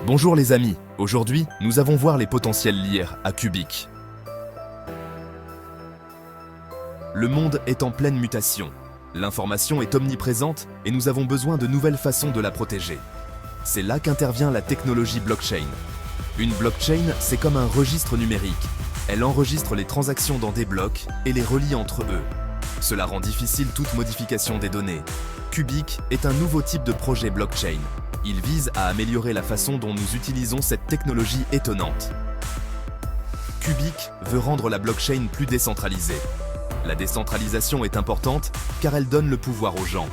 Bonjour les amis, aujourd'hui nous allons voir les potentiels liés à Cubic. Le monde est en pleine mutation. L'information est omniprésente et nous avons besoin de nouvelles façons de la protéger. C'est là qu'intervient la technologie blockchain. Une blockchain, c'est comme un registre numérique. Elle enregistre les transactions dans des blocs et les relie entre eux. Cela rend difficile toute modification des données. Cubic est un nouveau type de projet blockchain. Il vise à améliorer la façon dont nous utilisons cette technologie étonnante. Cubic veut rendre la blockchain plus décentralisée. La décentralisation est importante car elle donne le pouvoir aux gens.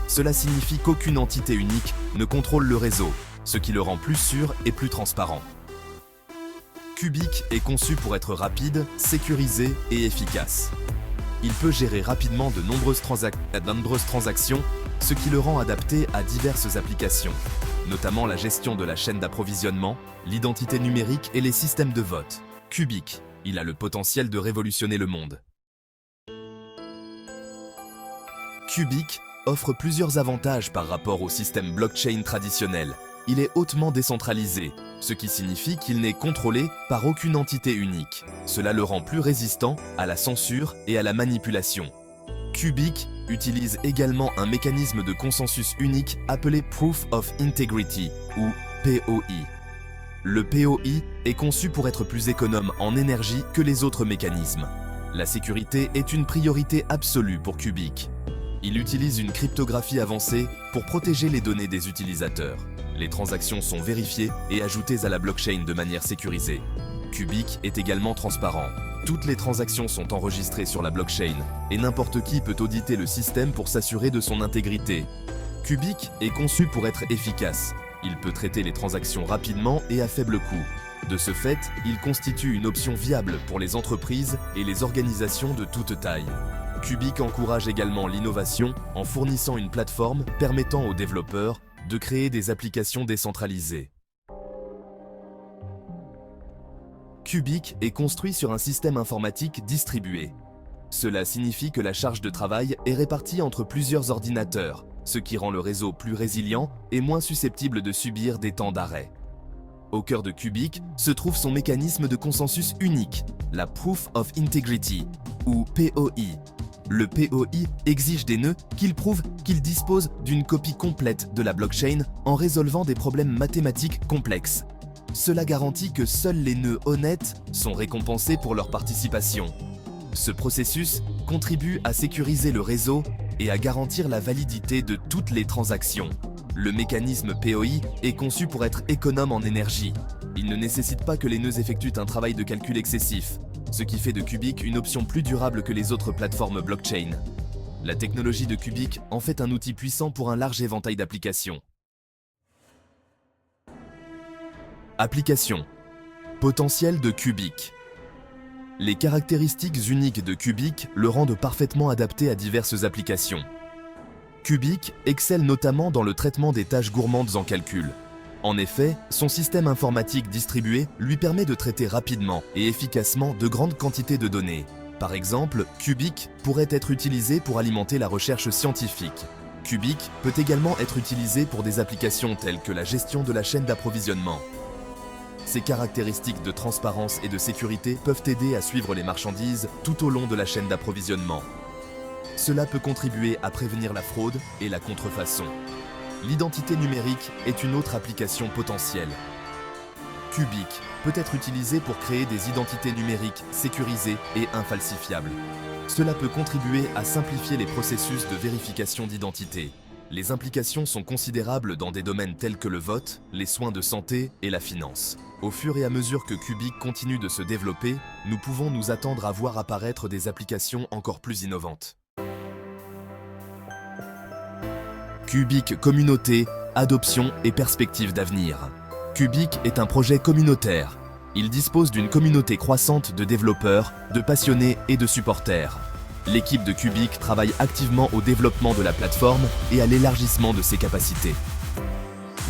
Cela signifie qu'aucune entité unique ne contrôle le réseau, ce qui le rend plus sûr et plus transparent. Cubic est conçu pour être rapide, sécurisé et efficace. Il peut gérer rapidement de nombreuses transactions, ce qui le rend adapté à diverses applications, notamment la gestion de la chaîne d'approvisionnement, l'identité numérique et les systèmes de vote. Cubic, il a le potentiel de révolutionner le monde. Cubic offre plusieurs avantages par rapport au système blockchain traditionnel. Il est hautement décentralisé, ce qui signifie qu'il n'est contrôlé par aucune entité unique. Cela le rend plus résistant à la censure et à la manipulation. Cubic utilise également un mécanisme de consensus unique appelé Proof of Integrity ou POI. Le POI est conçu pour être plus économe en énergie que les autres mécanismes. La sécurité est une priorité absolue pour Cubic. Il utilise une cryptographie avancée pour protéger les données des utilisateurs. Les transactions sont vérifiées et ajoutées à la blockchain de manière sécurisée. Cubic est également transparent. Toutes les transactions sont enregistrées sur la blockchain et n'importe qui peut auditer le système pour s'assurer de son intégrité. Cubic est conçu pour être efficace. Il peut traiter les transactions rapidement et à faible coût. De ce fait, il constitue une option viable pour les entreprises et les organisations de toute taille. Cubic encourage également l'innovation en fournissant une plateforme permettant aux développeurs de créer des applications décentralisées. Cubic est construit sur un système informatique distribué. Cela signifie que la charge de travail est répartie entre plusieurs ordinateurs, ce qui rend le réseau plus résilient et moins susceptible de subir des temps d'arrêt. Au cœur de Cubic se trouve son mécanisme de consensus unique, la Proof of Integrity, ou POI. Le POI exige des nœuds qu'ils prouvent qu'ils disposent d'une copie complète de la blockchain en résolvant des problèmes mathématiques complexes. Cela garantit que seuls les nœuds honnêtes sont récompensés pour leur participation. Ce processus contribue à sécuriser le réseau et à garantir la validité de toutes les transactions. Le mécanisme POI est conçu pour être économe en énergie. Il ne nécessite pas que les nœuds effectuent un travail de calcul excessif, ce qui fait de Cubic une option plus durable que les autres plateformes blockchain. La technologie de Cubic en fait un outil puissant pour un large éventail d'applications. Application. Potentiel de Cubic. Les caractéristiques uniques de Cubic le rendent parfaitement adapté à diverses applications. Cubic excelle notamment dans le traitement des tâches gourmandes en calcul. En effet, son système informatique distribué lui permet de traiter rapidement et efficacement de grandes quantités de données. Par exemple, Cubic pourrait être utilisé pour alimenter la recherche scientifique. Cubic peut également être utilisé pour des applications telles que la gestion de la chaîne d'approvisionnement. Ces caractéristiques de transparence et de sécurité peuvent aider à suivre les marchandises tout au long de la chaîne d'approvisionnement. Cela peut contribuer à prévenir la fraude et la contrefaçon. L'identité numérique est une autre application potentielle. Cubic peut être utilisé pour créer des identités numériques sécurisées et infalsifiables. Cela peut contribuer à simplifier les processus de vérification d'identité. Les implications sont considérables dans des domaines tels que le vote, les soins de santé et la finance. Au fur et à mesure que Cubic continue de se développer, nous pouvons nous attendre à voir apparaître des applications encore plus innovantes. Cubic communauté, adoption et perspectives d'avenir. Cubic est un projet communautaire. Il dispose d'une communauté croissante de développeurs, de passionnés et de supporters. L'équipe de Cubic travaille activement au développement de la plateforme et à l'élargissement de ses capacités.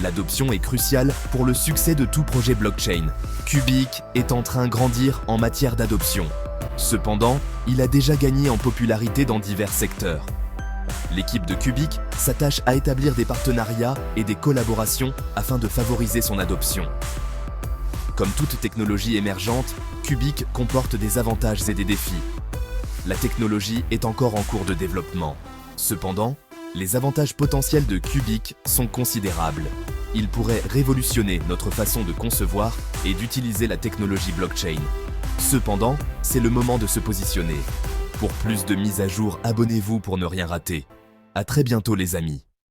L'adoption est cruciale pour le succès de tout projet blockchain. Cubic est en train de grandir en matière d'adoption. Cependant, il a déjà gagné en popularité dans divers secteurs. L'équipe de Cubic s'attache à établir des partenariats et des collaborations afin de favoriser son adoption. Comme toute technologie émergente, Cubic comporte des avantages et des défis. La technologie est encore en cours de développement. Cependant, les avantages potentiels de Cubic sont considérables. Il pourrait révolutionner notre façon de concevoir et d'utiliser la technologie blockchain. Cependant, c'est le moment de se positionner. Pour plus de mises à jour, abonnez-vous pour ne rien rater. À très bientôt les amis.